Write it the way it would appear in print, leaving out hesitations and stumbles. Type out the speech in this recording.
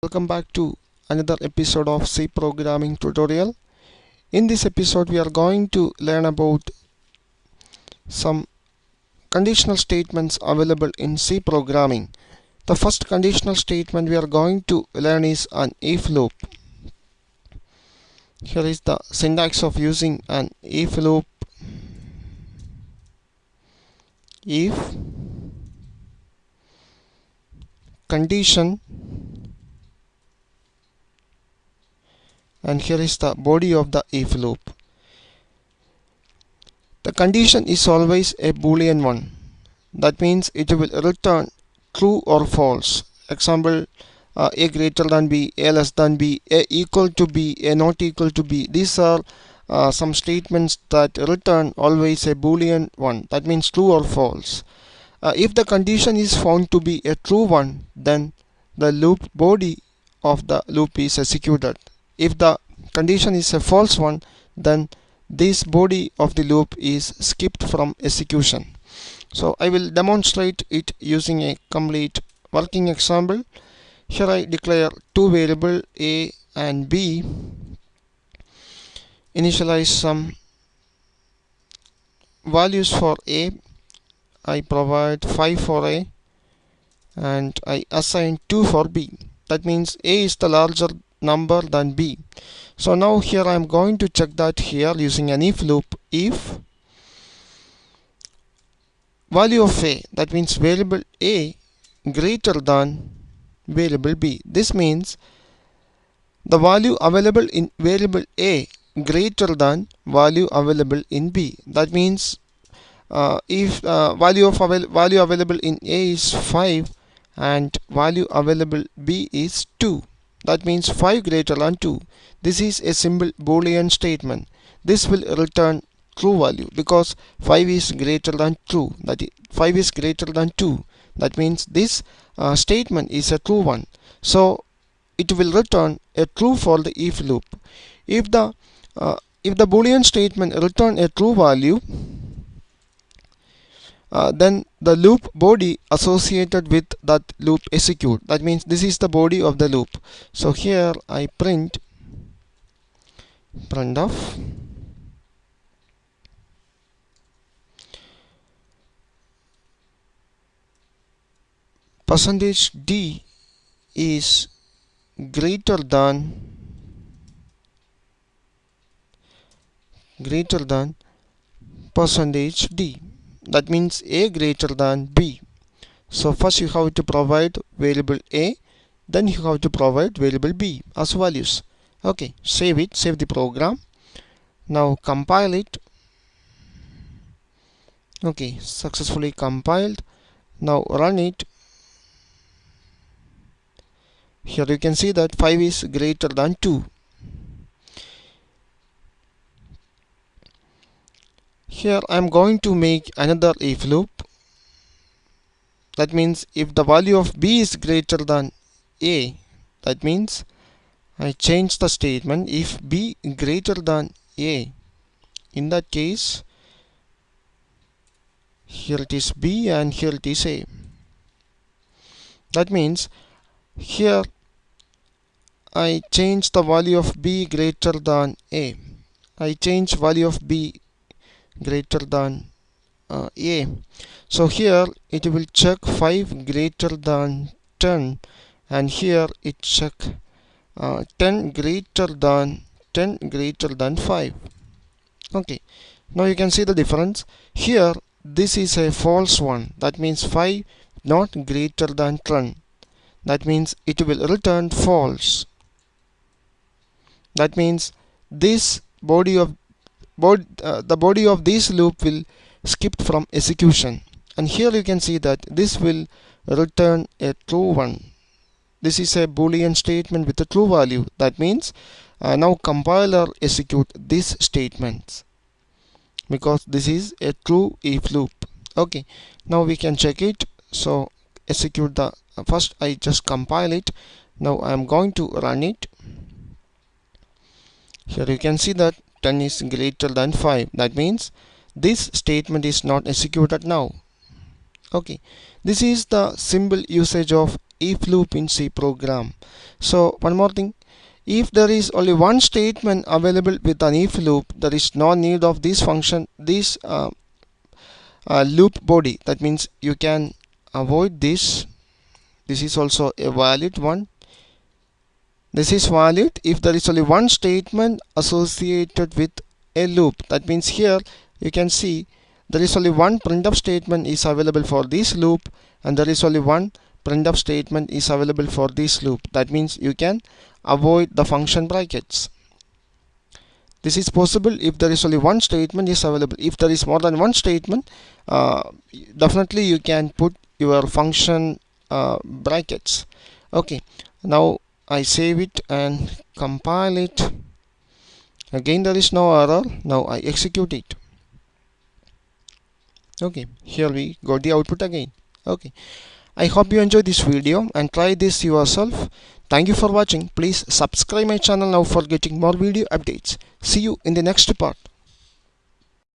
Welcome back to another episode of C programming tutorial. In this episode we are going to learn about some conditional statements available in C programming. The first conditional statement we are going to learn is an if loop. Here is the syntax of using an if loop. If condition, and here is the body of the if loop. The condition is always a boolean one. That means it will return true or false. Example, a greater than b, a less than b, a equal to b, a not equal to b. These are some statements that return always a boolean one. That means true or false. If the condition is found to be a true one, then the loop body of the loop is executed. If the condition is a false one, then this body of the loop is skipped from execution. So I will demonstrate it using a complete working example. Here I declare two variables a and b, initialize some values for a, I provide 5 for a, and I assign 2 for b. That means a is the larger number than b. So now here I am going to check that here using an if loop. If value of a, that means variable a, greater than variable b. This means the value available in variable a greater than value available in b. That means if value available in a is 5 and value available b is 2, that means 5 greater than 2. This is a simple boolean statement. This will return true value because 5 is greater than 2. That is, 5 is greater than 2. That means this statement is a true one. So it will return a true for the if loop. If the boolean statement return a true value, then the loop body associated with that loop execute. That means this is the body of the loop. So here I print of percentage d is greater than percentage d. That means a greater than b. So first you have to provide variable a, then you have to provide variable b as values. Okay, save it, save the program. Now compile it. Okay, successfully compiled. Now run it. Here you can see that 5 is greater than 2. Here I am going to make another if loop. That means if the value of b is greater than a, that means I change the statement. If b greater than a, in that case here it is b and here it is a. That means here I change the value of b greater than a. I change value of b greater than a. So here it will check 5 greater than 10, and here it check 10 greater than 5. Okay, now you can see the difference. Here this is a false one. That means 5 not greater than 10. That means it will return false. That means this the body of this loop will skip from execution, and here you can see that this will return a true one. This is a boolean statement with a true value. That means now compiler execute this statements because this is a true if loop. Okay, now we can check it. So execute the first I just compile it. Now I am going to run it. Here you can see that 10 is greater than 5. That means this statement is not executed now. Okay, this is the simple usage of if loop in C program. So one more thing, if there is only one statement available with an if loop, there is no need of this function, this loop body. That means you can avoid this. This is also a valid one. This is valid if there is only one statement associated with a loop. That means here you can see there is only one printf statement is available for this loop, and there is only one printf statement is available for this loop. That means you can avoid the function brackets. This is possible if there is only one statement is available. If there is more than one statement, definitely you can put your function brackets. Okay, now I save it and compile it. Again there is no error. Now I execute it. Okay, here we got the output again. Okay, I hope you enjoyed this video and try this yourself. Thank you for watching. Please subscribe my channel now for getting more video updates. See you in the next part.